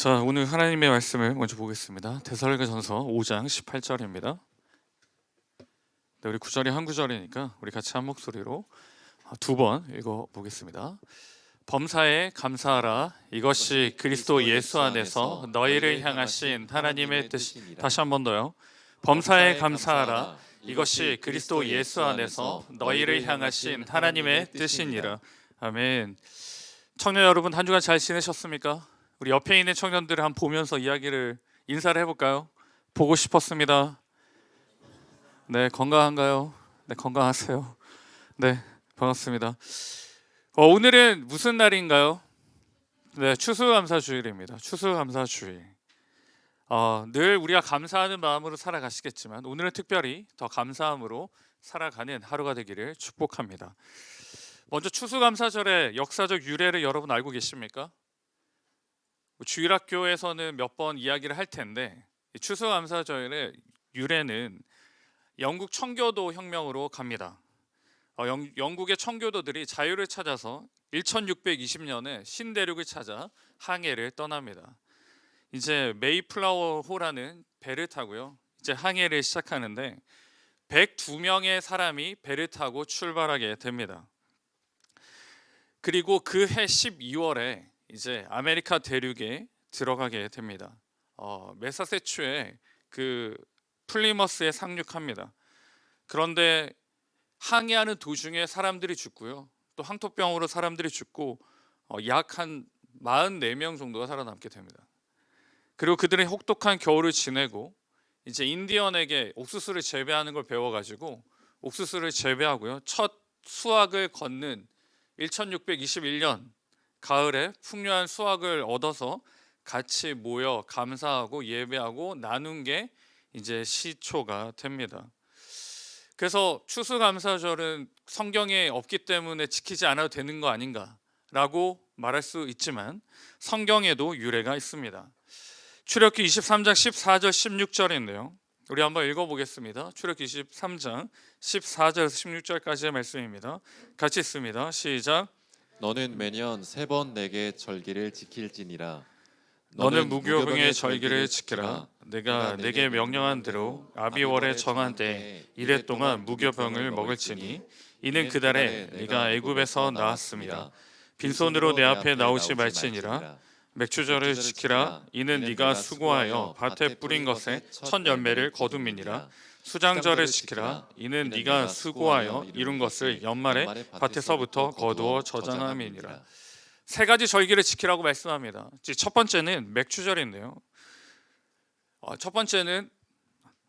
자, 오늘 하나님의 말씀을 먼저 보겠습니다. 데살로니가전서 5장 18절입니다. 네, 우리 구절이 한 구절이니까 우리 같이 한 목소리로 두 번 읽어 보겠습니다. 범사에 감사하라. 이것이 그리스도 예수 안에서 너희를 향하신 하나님의 뜻이. 다시 한 번 더요. 범사에 감사하라. 이것이 그리스도 예수 안에서 너희를 향하신 하나님의 뜻이니라. 아멘. 청년 여러분, 한 주간 잘 지내셨습니까? 우리 옆에 있는 청년들을 한번 보면서 인사를 해볼까요? 보고 싶었습니다. 네, 건강한가요? 네, 건강하세요. 네, 반갑습니다. 오늘은 무슨 날인가요? 네, 추수감사주일입니다. 추수감사주일. 늘 우리가 감사하는 마음으로 살아가시겠지만 오늘은 특별히 더 감사함으로 살아가는 하루가 되기를 축복합니다. 먼저 추수감사절의 역사적 유래를 여러분 알고 계십니까? 주일학교에서는 몇 번 이야기를 할 텐데, 추수감사절의 유래는 영국 청교도 혁명으로 갑니다. 영국의 청교도들이 자유를 찾아서 1620년에 신대륙을 찾아 항해를 떠납니다. 이제 메이플라워호라는 배를 타고요, 이제 항해를 시작하는데 102명의 사람이 배를 타고 출발하게 됩니다. 그리고 그해 12월에 이제 아메리카 대륙에 들어가게 됩니다. 매사세추에 그 플리머스에 상륙합니다. 그런데 항해하는 도중에 사람들이 죽고요, 또 항토병으로 사람들이 죽고 약 한 44명 정도가 살아남게 됩니다. 그리고 그들은 혹독한 겨울을 지내고 이제 인디언에게 옥수수를 재배하는 걸 배워가지고 옥수수를 재배하고요, 첫 수확을 걷는 1621년 가을에 풍요한 수확을 얻어서 같이 모여 감사하고 예배하고 나눈 게 이제 시초가 됩니다. 그래서 추수감사절은 성경에 없기 때문에 지키지 않아도 되는 거 아닌가라고 말할 수 있지만 성경에도 유래가 있습니다. 출애굽기 23장 14절 16절인데요. 우리 한번 읽어보겠습니다. 출애굽기 23장 14절에서 16절까지의 말씀입니다. 같이 읽습니다. 시작. 너는 매년 3번 내게 절기를 지킬지니라. 너는 무교병의 절기를 지키라. 내가 내게 명령한 대로 아비월에 정한 때 이래 동안 무교병을 먹을지니 이는 그달에 네가 애굽에서 나왔습니다. 빈손으로 내 앞에 나오지 말지니라. 맥추절을 지키라. 이는 네가 수고하여 밭에 뿌린 것에 첫 열매를 거둠이니라. 수장절을 지키라. 이는 네가 수고하여 이룬 것을 연말에 밭에서부터 거두어 저장함이니라. 세 가지 절기를 지키라고 말씀합니다. 첫 번째는 맥추절인데요. 첫 번째는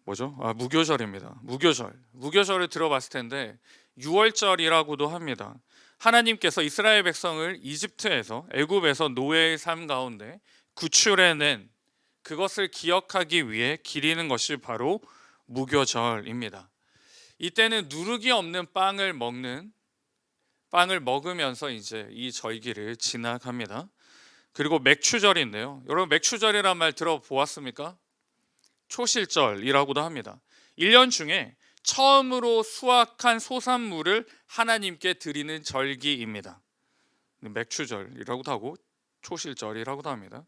뭐죠? 무교절입니다. 무교절을 들어봤을 텐데 6월절이라고도 합니다. 하나님께서 이스라엘 백성을 이집트에서, 애굽에서 노예의 삶 가운데 구출해낸 그것을 기억하기 위해 기리는 것이 바로 무교절입니다. 이때는 누룩이 없는 빵을 먹으면서 이제 이 절기를 지나갑니다. 그리고 맥추절인데요. 여러분, 맥추절이란 말 들어보았습니까? 초실절이라고도 합니다. 1년 중에 처음으로 수확한 소산물을 하나님께 드리는 절기입니다. 맥추절이라고도 하고 초실절이라고도 합니다.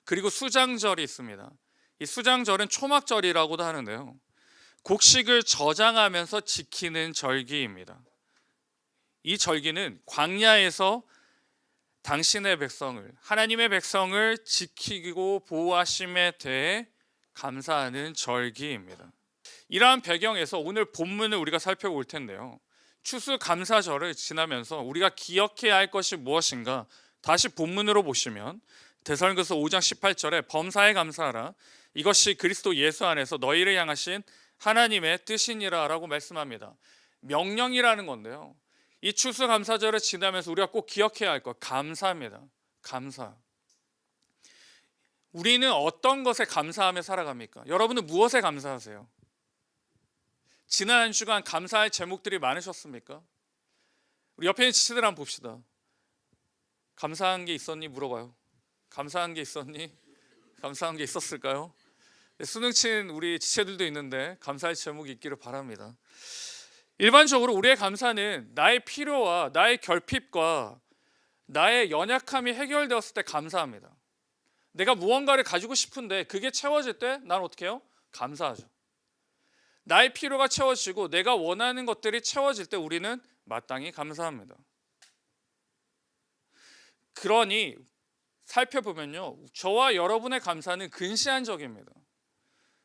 그리고 수장절이 있습니다. 이 수장절은 초막절이라고도 하는데요, 곡식을 저장하면서 지키는 절기입니다. 이 절기는 광야에서 당신의 백성을, 하나님의 백성을 지키고 보호하심에 대해 감사하는 절기입니다. 이러한 배경에서 오늘 본문을 우리가 살펴볼 텐데요, 추수감사절을 지나면서 우리가 기억해야 할 것이 무엇인가, 다시 본문으로 보시면 데살로니가서 5장 18절에 범사에 감사하라. 이것이 그리스도 예수 안에서 너희를 향하신 하나님의 뜻이니라 라고 말씀합니다. 명령이라는 건데요, 이 추수감사절을 지나면서 우리가 꼭 기억해야 할 것, 감사입니다. 감사. 우리는 어떤 것에 감사하며 살아갑니까? 여러분은 무엇에 감사하세요? 지난 한 주간 감사할 제목들이 많으셨습니까? 우리 옆에 있는 지체들 한번 봅시다. 감사한 게 있었니? 물어봐요. 감사한 게 있었니? 감사한 게 있었을까요? 수능 친 우리 지체들도 있는데 감사할 제목이 있기를 바랍니다. 일반적으로 우리의 감사는 나의 필요와 나의 결핍과 나의 연약함이 해결되었을 때 감사합니다. 내가 무언가를 가지고 싶은데 그게 채워질 때 난 어떻게 해요? 감사하죠. 나의 필요가 채워지고 내가 원하는 것들이 채워질 때 우리는 마땅히 감사합니다. 그러니 살펴보면요, 저와 여러분의 감사는 근시안적입니다.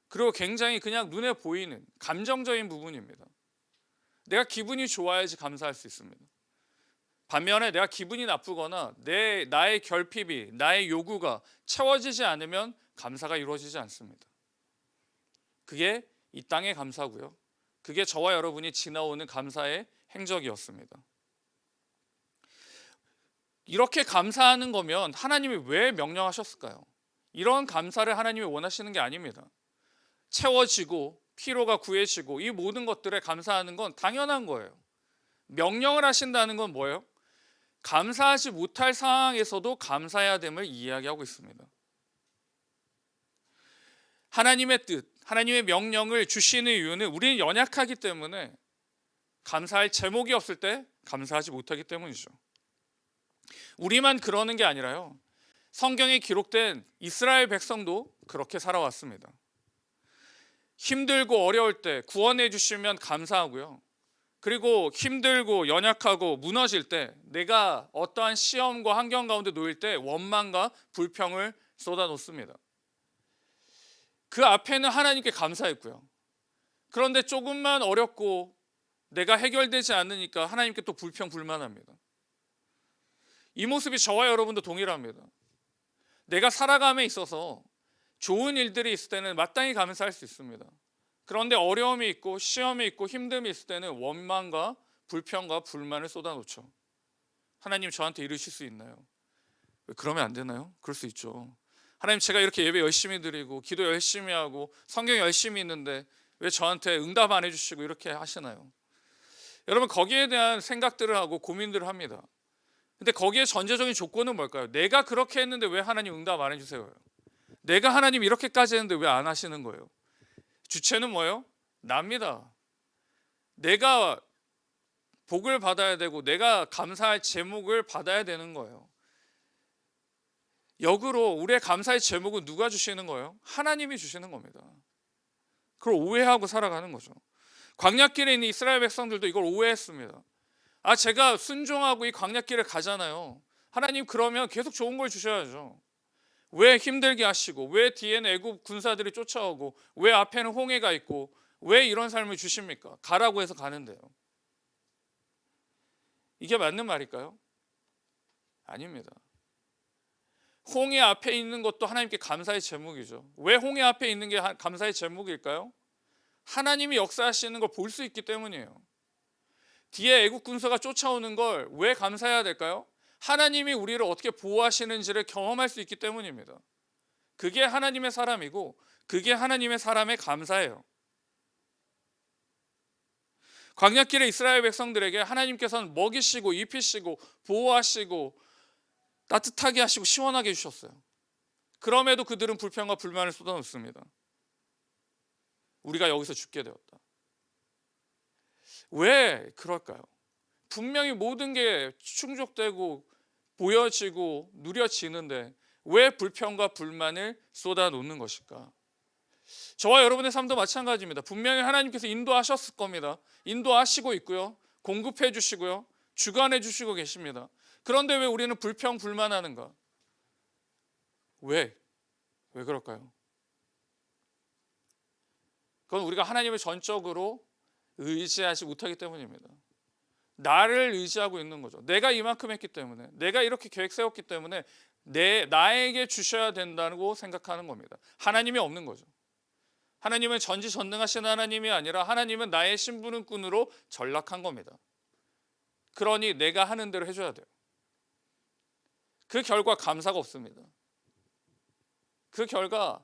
그리고 굉장히 그냥 눈에 보이는 감정적인 부분입니다. 내가 기분이 좋아야지 감사할 수 있습니다. 반면에 내가 기분이 나쁘거나 나의 결핍이, 나의 요구가 채워지지 않으면 감사가 이루어지지 않습니다. 그게 이 땅의 감사고요. 그게 저와 여러분이 지나오는 감사의 행적이었습니다. 이렇게 감사하는 거면 하나님이 왜 명령하셨을까요? 이런 감사를 하나님이 원하시는 게 아닙니다. 채워지고 피로가 구해지고 이 모든 것들에 감사하는 건 당연한 거예요. 명령을 하신다는 건 뭐예요? 감사하지 못할 상황에서도 감사해야 됨을 이야기하고 있습니다. 하나님의 뜻, 하나님의 명령을 주시는 이유는 우리는 연약하기 때문에 감사할 제목이 없을 때 감사하지 못하기 때문이죠. 우리만 그러는 게 아니라요, 성경에 기록된 이스라엘 백성도 그렇게 살아왔습니다. 힘들고 어려울 때 구원해 주시면 감사하고요, 그리고 힘들고 연약하고 무너질 때, 내가 어떠한 시험과 환경 가운데 놓일 때 원망과 불평을 쏟아놓습니다. 그 앞에는 하나님께 감사했고요, 그런데 조금만 어렵고 내가 해결되지 않으니까 하나님께 또 불평 불만합니다. 이 모습이 저와 여러분도 동일합니다. 내가 살아감에 있어서 좋은 일들이 있을 때는 마땅히 감사할 수 있습니다. 그런데 어려움이 있고 시험이 있고 힘듦이 있을 때는 원망과 불평과 불만을 쏟아놓죠. 하나님, 저한테 이러실 수 있나요? 그러면 안 되나요? 그럴 수 있죠. 하나님, 제가 이렇게 예배 열심히 드리고 기도 열심히 하고 성경 열심히 있는데 왜 저한테 응답 안 해주시고 이렇게 하시나요? 여러분, 거기에 대한 생각들을 하고 고민들을 합니다. 근데 거기에 전제적인 조건은 뭘까요? 내가 그렇게 했는데 왜 하나님 응답 안 해주세요? 내가 하나님 이렇게까지 했는데 왜 안 하시는 거예요? 주체는 뭐예요? 납니다. 내가 복을 받아야 되고 내가 감사할 제목을 받아야 되는 거예요. 역으로 우리의 감사의 제목은 누가 주시는 거예요? 하나님이 주시는 겁니다. 그걸 오해하고 살아가는 거죠. 광야길에 있는 이스라엘 백성들도 이걸 오해했습니다. 제가 순종하고 이 광야길을 가잖아요. 하나님, 그러면 계속 좋은 걸 주셔야죠. 왜 힘들게 하시고, 왜 뒤에는 애굽 군사들이 쫓아오고, 왜 앞에는 홍해가 있고, 왜 이런 삶을 주십니까? 가라고 해서 가는데요. 이게 맞는 말일까요? 아닙니다. 홍해 앞에 있는 것도 하나님께 감사의 제목이죠. 왜 홍해 앞에 있는 게 감사의 제목일까요? 하나님이 역사하시는 걸 볼 수 있기 때문이에요. 뒤에 애국 군사가 쫓아오는 걸 왜 감사해야 될까요? 하나님이 우리를 어떻게 보호하시는지를 경험할 수 있기 때문입니다. 그게 하나님의 사람이고 그게 하나님의 사람의 감사예요. 광야길의 이스라엘 백성들에게 하나님께서는 먹이시고 입히시고 보호하시고 따뜻하게 하시고 시원하게 해주셨어요. 그럼에도 그들은 불평과 불만을 쏟아놓습니다. 우리가 여기서 죽게 되었다. 왜 그럴까요? 분명히 모든 게 충족되고 보여지고 누려지는데 왜 불평과 불만을 쏟아놓는 것일까? 저와 여러분의 삶도 마찬가지입니다. 분명히 하나님께서 인도하셨을 겁니다. 인도하시고 있고요, 공급해 주시고요, 주관해 주시고 계십니다. 그런데 왜 우리는 불평 불만하는가? 왜 그럴까요? 그건 우리가 하나님을 전적으로 의지하지 못하기 때문입니다. 나를 의지하고 있는 거죠. 내가 이만큼 했기 때문에, 내가 이렇게 계획 세웠기 때문에 나에게 주셔야 된다고 생각하는 겁니다. 하나님이 없는 거죠. 하나님은 전지전능하신 하나님이 아니라 하나님은 나의 심부름꾼으로 전락한 겁니다. 그러니 내가 하는 대로 해줘야 돼요. 그 결과 감사가 없습니다. 그 결과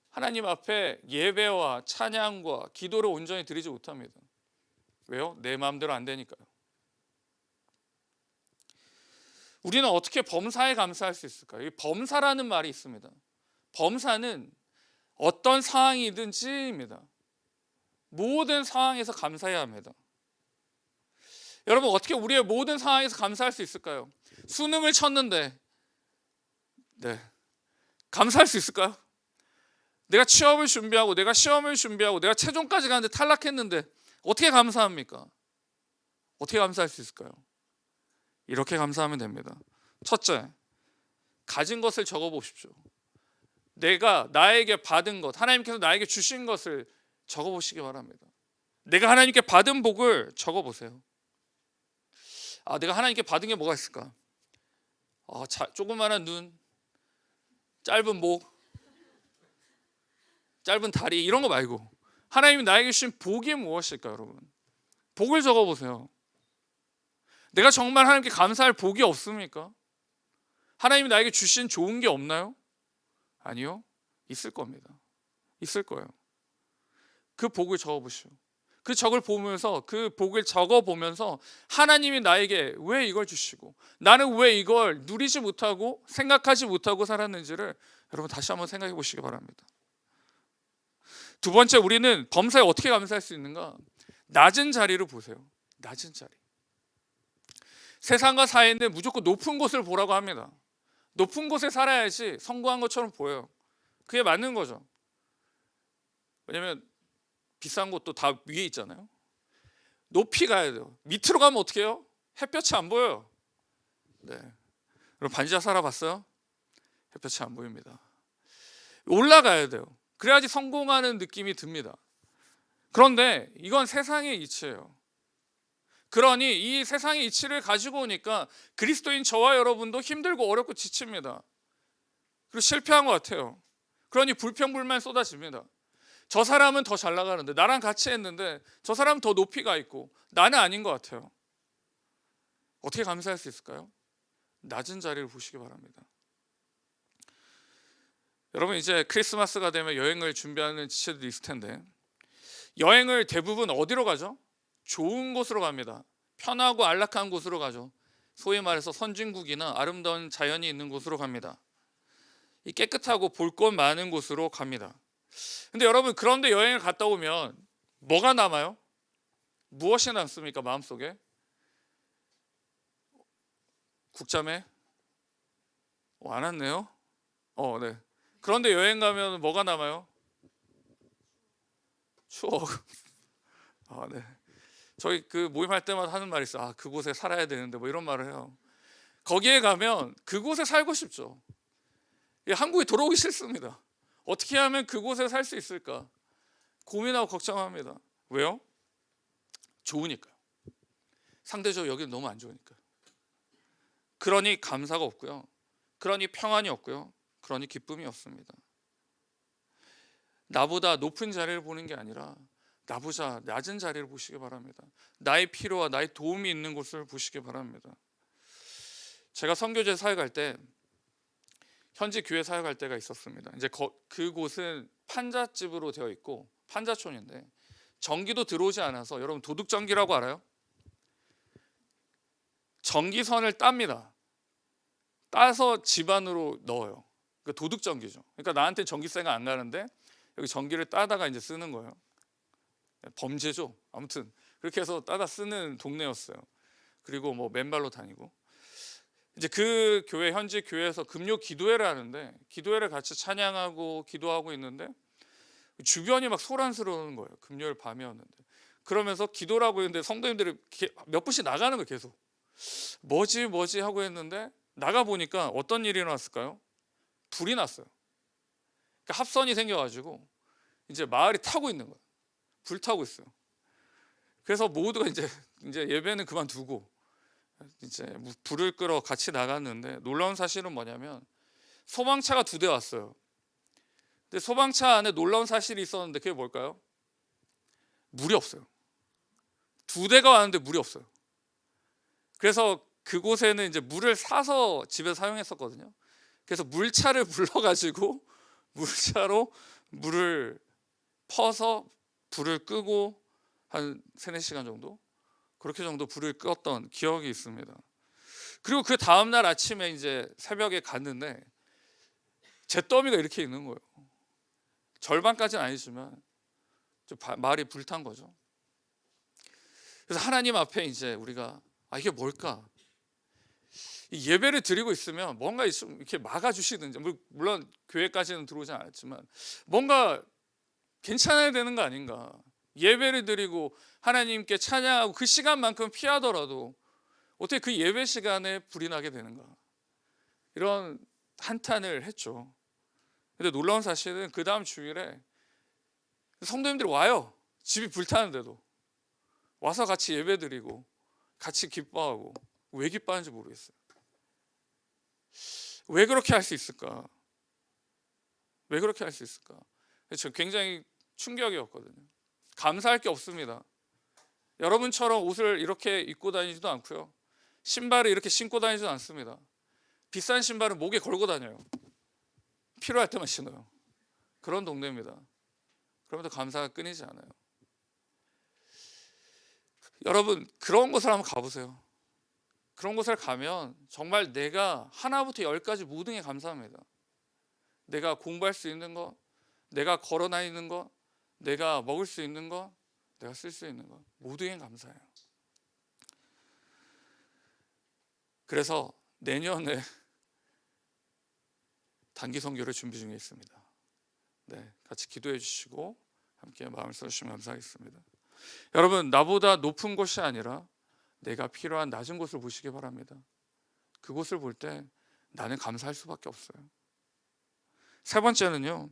하나님 앞에 예배와 찬양과 기도를 온전히 드리지 못합니다. 왜요? 내 마음대로 안 되니까요. 우리는 어떻게 범사에 감사할 수 있을까요? 이 범사라는 말이 있습니다. 범사는 어떤 상황이든지입니다. 모든 상황에서 감사해야 합니다. 여러분, 어떻게 우리의 모든 상황에서 감사할 수 있을까요? 수능을 쳤는데 감사할 수 있을까요? 내가 취업을 준비하고 내가 시험을 준비하고 내가 최종까지 가는데 탈락했는데 어떻게 감사합니까? 어떻게 감사할 수 있을까요? 이렇게 감사하면 됩니다. 첫째, 가진 것을 적어 보십시오. 내가 나에게 받은 것, 하나님께서 나에게 주신 것을 적어 보시기 바랍니다. 내가 하나님께 받은 복을 적어 보세요. 내가 하나님께 받은 게 뭐가 있을까? 조그마한 눈, 짧은 목, 짧은 다리, 이런 거 말고 하나님이 나에게 주신 복이 무엇일까요, 여러분? 복을 적어 보세요. 내가 정말 하나님께 감사할 복이 없습니까? 하나님이 나에게 주신 좋은 게 없나요? 아니요. 있을 겁니다. 있을 거예요. 그 복을 적어 보시오. 그 적을 보면서, 그 복을 적어 보면서 하나님이 나에게 왜 이걸 주시고 나는 왜 이걸 누리지 못하고 생각하지 못하고 살았는지를 여러분 다시 한번 생각해 보시기 바랍니다. 두 번째, 우리는 범사에 어떻게 감사할 수 있는가? 낮은 자리를 보세요. 낮은 자리. 세상과 사이인데 무조건 높은 곳을 보라고 합니다. 높은 곳에 살아야지 성공한 것처럼 보여요. 그게 맞는 거죠. 왜냐면 비싼 곳도 다 위에 있잖아요. 높이 가야 돼요. 밑으로 가면 어떻게 해요? 햇볕이 안 보여요. 네. 여러분 반지하 살아봤어요? 햇볕이 안 보입니다. 올라가야 돼요. 그래야지 성공하는 느낌이 듭니다. 그런데 이건 세상의 이치예요. 그러니 이 세상의 이치를 가지고 오니까 그리스도인 저와 여러분도 힘들고 어렵고 지칩니다. 그리고 실패한 것 같아요. 그러니 불평불만 쏟아집니다. 저 사람은 더 잘 나가는데, 나랑 같이 했는데 저 사람은 더 높이 가 있고 나는 아닌 것 같아요. 어떻게 감사할 수 있을까요? 낮은 자리를 보시기 바랍니다. 여러분 이제 크리스마스가 되면 여행을 준비하는 지체들이 있을 텐데, 여행을 대부분 어디로 가죠? 좋은 곳으로 갑니다. 편하고 안락한 곳으로 가죠. 소위 말해서 선진국이나 아름다운 자연이 있는 곳으로 갑니다. 이 깨끗하고 볼 것 많은 곳으로 갑니다. 근데 여러분, 그런데 여행을 갔다 오면 뭐가 남아요? 무엇이 남습니까? 마음속에? 국자매? 안 왔네요? 네. 그런데 여행 가면 뭐가 남아요? 추억. 네. 저희 그 모임할 때마다 하는 말이 있어요. 그곳에 살아야 되는데, 뭐 이런 말을 해요. 거기에 가면 그곳에 살고 싶죠. 한국에 돌아오기 싫습니다. 어떻게 하면 그곳에 살 수 있을까 고민하고 걱정합니다. 왜요? 좋으니까요. 상대적으로 여기는 너무 안 좋으니까요. 그러니 감사가 없고요. 그러니 평안이 없고요. 그러니 기쁨이 없습니다. 나보다 높은 자리를 보는 게 아니라 나보다 낮은 자리를 보시기 바랍니다. 나의 필요와 나의 도움이 있는 곳을 보시기 바랍니다. 제가 선교제 사역할 때, 현지 교회 사역할 때가 있었습니다. 이제 그곳은 판잣집으로 되어 있고 판잣촌인데 전기도 들어오지 않아서, 여러분 도둑전기라고 알아요? 전기선을 땁니다. 따서 집 안으로 넣어요. 그러니까 도둑전기죠. 그러니까 나한테 전기세가 안 가는데 여기 전기를 따다가 이제 쓰는 거예요. 범죄죠. 아무튼 그렇게 해서 따다 쓰는 동네였어요. 그리고 뭐 맨발로 다니고. 이제 그 교회, 현지 교회에서 금요 기도회를 하는데, 기도회를 같이 찬양하고 기도하고 있는데 주변이 막 소란스러운 거예요. 금요일 밤이었는데. 그러면서 기도라고 했는데 성도님들이 몇 분씩 나가는 거예요. 계속 뭐지 하고 했는데, 나가 보니까 어떤 일이 일어났을까요? 불이 났어요. 그러니까 합선이 생겨가지고 이제 마을이 타고 있는 거예요. 불 타고 있어요. 그래서 모두가 이제 예배는 그만두고 이제 불을 끄러 같이 나갔는데, 놀라운 사실은 뭐냐면 소방차가 2대 왔어요. 근데 소방차 안에 놀라운 사실이 있었는데, 그게 뭘까요? 물이 없어요. 2대가 왔는데 물이 없어요. 그래서 그곳에는 이제 물을 사서 집에서 사용했었거든요. 그래서 물차를 불러가지고 물차로 물을 퍼서 불을 끄고 한 3-4시간 정도, 그렇게 정도 불을 껐던 기억이 있습니다. 그리고 그 다음날 아침에 이제 새벽에 갔는데 잿더미가 이렇게 있는 거예요. 절반까지는 아니지만 좀 마을이 불탄 거죠. 그래서 하나님 앞에 이제 우리가 이게 뭘까? 이 예배를 드리고 있으면 뭔가 있으면 이렇게 막아주시든지, 물론 교회까지는 들어오지 않았지만 뭔가 괜찮아야 되는 거 아닌가. 예배를 드리고 하나님께 찬양하고 그 시간만큼 피하더라도 어떻게 그 예배 시간에 불이 나게 되는가, 이런 한탄을 했죠. 근데 놀라운 사실은 그 다음 주일에 성도님들이 와요. 집이 불타는데도 와서 같이 예배 드리고 같이 기뻐하고. 왜 기뻐하는지 모르겠어요. 왜 그렇게 할 수 있을까? 왜 그렇게 할 수 있을까? 저 굉장히 충격이었거든요. 감사할 게 없습니다. 여러분처럼 옷을 이렇게 입고 다니지도 않고요, 신발을 이렇게 신고 다니지도 않습니다. 비싼 신발은 목에 걸고 다녀요. 필요할 때만 신어요. 그런 동네입니다. 그럼에도 감사가 끊이지 않아요. 여러분, 그런 곳을 한번 가보세요. 그런 곳을 가면 정말 내가 하나부터 열까지 모든 게 감사합니다. 내가 공부할 수 있는 거, 내가 걸어 다니는 거, 내가 먹을 수 있는 거, 내가 쓸 수 있는 거, 모두에 감사해요. 그래서 내년에 단기 선교를 준비 중에 있습니다. 네, 같이 기도해 주시고 함께 마음을 써주시면 감사하겠습니다. 여러분, 나보다 높은 곳이 아니라 내가 필요한 낮은 곳을 보시기 바랍니다. 그곳을 볼 때 나는 감사할 수밖에 없어요. 세 번째는요,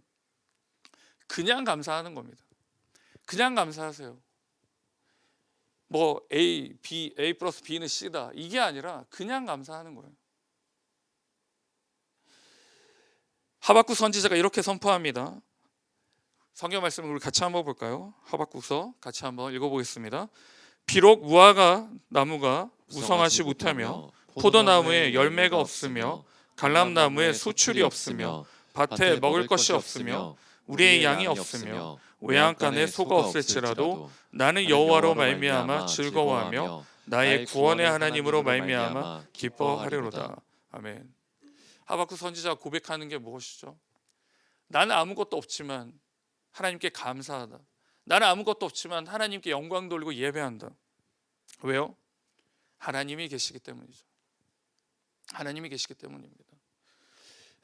그냥 감사하는 겁니다. 그냥 감사하세요. 뭐 A 플러스 B는 C다, 이게 아니라 그냥 감사하는 거예요. 하박국 선지자가 이렇게 선포합니다. 성경 말씀을 우리 같이 한번 볼까요? 하박국서 같이 한번 읽어보겠습니다. 비록 무화과 나무가 무성하지 못하며 포도나무에 열매가 없으며 갈람나무에 수출이 없으며 밭에 먹을 것이 없으며 우리의 양이 없으며 외양간에 소가 없을지라도 나는 여호와로 말미암아 즐거워하며 나의 구원의 하나님으로 말미암아 기뻐하리로다. 아멘. 하박국 선지자가 고백하는 게 무엇이죠? 나는 아무것도 없지만 하나님께 감사하다. 나는 아무것도 없지만 하나님께 영광 돌리고 예배한다. 왜요? 하나님이 계시기 때문이죠. 하나님이 계시기 때문입니다.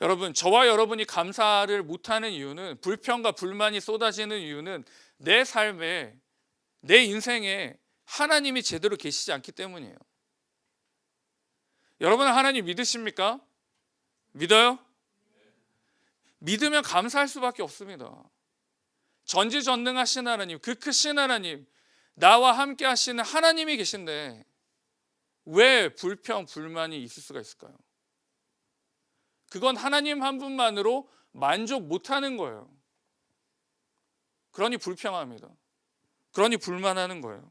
여러분, 저와 여러분이 감사를 못하는 이유는, 불평과 불만이 쏟아지는 이유는 내 삶에, 내 인생에 하나님이 제대로 계시지 않기 때문이에요. 여러분은 하나님 믿으십니까? 믿어요? 믿으면 감사할 수밖에 없습니다. 전지전능하신 하나님, 그 크신 하나님, 나와 함께 하시는 하나님이 계신데 왜 불평, 불만이 있을 수가 있을까요? 그건 하나님 한 분만으로 만족 못하는 거예요. 그러니 불평합니다. 그러니 불만하는 거예요.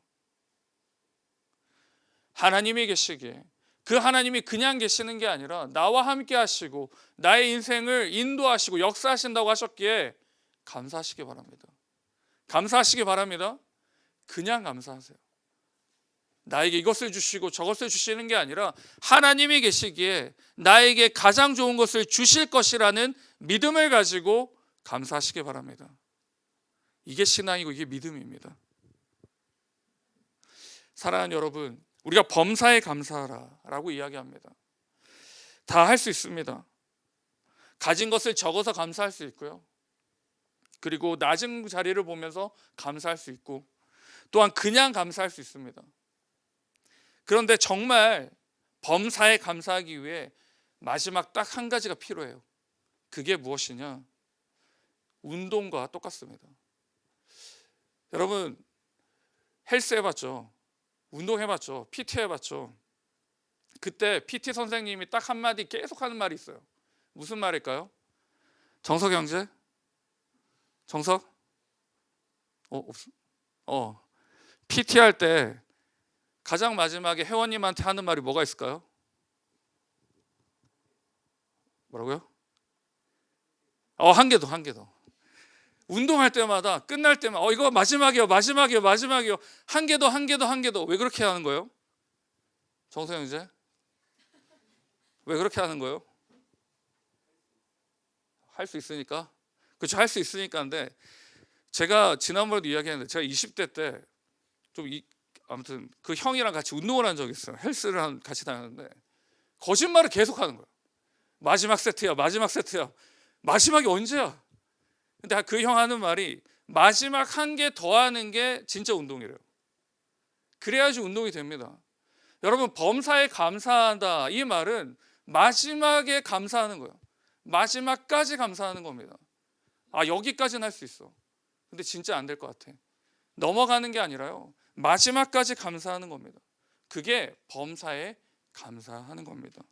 하나님이 계시기에, 그 하나님이 그냥 계시는 게 아니라 나와 함께 하시고 나의 인생을 인도하시고 역사하신다고 하셨기에 감사하시기 바랍니다. 감사하시기 바랍니다. 그냥 감사하세요. 나에게 이것을 주시고 저것을 주시는 게 아니라 하나님이 계시기에 나에게 가장 좋은 것을 주실 것이라는 믿음을 가지고 감사하시기 바랍니다. 이게 신앙이고 이게 믿음입니다. 사랑하는 여러분, 우리가 범사에 감사하라라고 이야기합니다. 다 할 수 있습니다. 가진 것을 적어서 감사할 수 있고요, 그리고 낮은 자리를 보면서 감사할 수 있고, 또한 그냥 감사할 수 있습니다. 그런데 정말 범사에 감사하기 위해 마지막 딱 한 가지가 필요해요. 그게 무엇이냐? 운동과 똑같습니다. 여러분, 헬스 해봤죠? 운동해봤죠? PT 해봤죠? 그때 PT 선생님이 딱 한마디 계속 하는 말이 있어요. 무슨 말일까요? 정석 형제? 정석? 없어? PT 할 때 가장 마지막에 회원님한테 하는 말이 뭐가 있을까요? 뭐라고요? 한 개 더. 운동할 때마다 끝날 때마다 이거 마지막이요. 한 개 더. 왜 그렇게 하는 거예요? 정석 형제? 왜 그렇게 하는 거예요? 할 수 있으니까. 그렇죠, 할 수 있으니까인데, 제가 지난번에도 이야기했는데 제가 20대 때 아무튼 그 형이랑 같이 운동을 한 적이 있어요. 헬스를 같이 다녔는데 거짓말을 계속하는 거야. 마지막 세트야, 마지막 세트야. 마지막이 언제야? 근데 그 형 하는 말이 마지막 한 개 더 하는 게 진짜 운동이래요. 그래야지 운동이 됩니다. 여러분, 범사에 감사한다, 이 말은 마지막에 감사하는 거예요. 마지막까지 감사하는 겁니다. 아, 여기까지는 할 수 있어. 근데 진짜 안 될 것 같아. 넘어가는 게 아니라요, 마지막까지 감사하는 겁니다. 그게 범사에 감사하는 겁니다.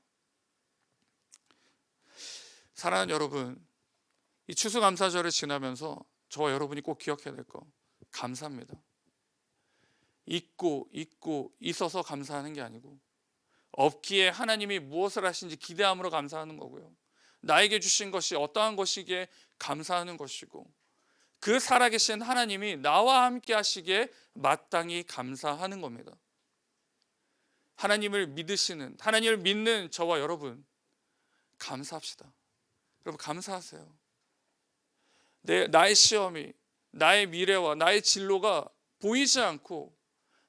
사랑하는 여러분, 이 추수감사절을 지나면서 저와 여러분이 꼭 기억해야 될 거, 감사합니다. 있고 있어서 감사하는 게 아니고, 없기에 하나님이 무엇을 하신지 기대함으로 감사하는 거고요, 나에게 주신 것이 어떠한 것이기에 감사하는 것이고, 그 살아계신 하나님이 나와 함께 하시기에 마땅히 감사하는 겁니다. 하나님을 믿으시는, 하나님을 믿는 저와 여러분, 감사합시다. 여러분, 감사하세요. 나의 시험이, 나의 미래와 나의 진로가 보이지 않고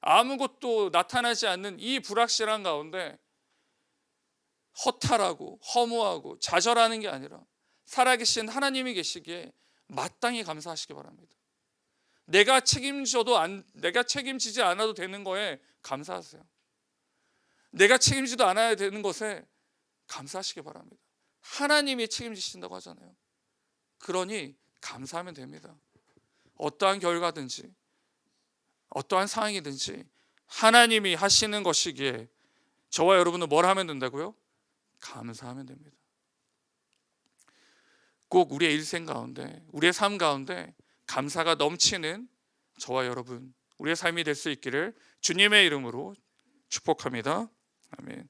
아무것도 나타나지 않는 이 불확실한 가운데 허탈하고 허무하고 좌절하는 게 아니라 살아계신 하나님이 계시기에 마땅히 감사하시기 바랍니다. 내가 책임지지 않아도 되는 거에 감사하세요. 내가 책임지도 않아야 되는 것에 감사하시기 바랍니다. 하나님이 책임지신다고 하잖아요. 그러니 감사하면 됩니다. 어떠한 결과든지 어떠한 상황이든지 하나님이 하시는 것이기에 저와 여러분은 뭘 하면 된다고요? 감사하면 됩니다. 꼭 우리의 일생 가운데, 우리의 삶 가운데 감사가 넘치는 저와 여러분, 우리의 삶이 될 수 있기를 주님의 이름으로 축복합니다. 아멘.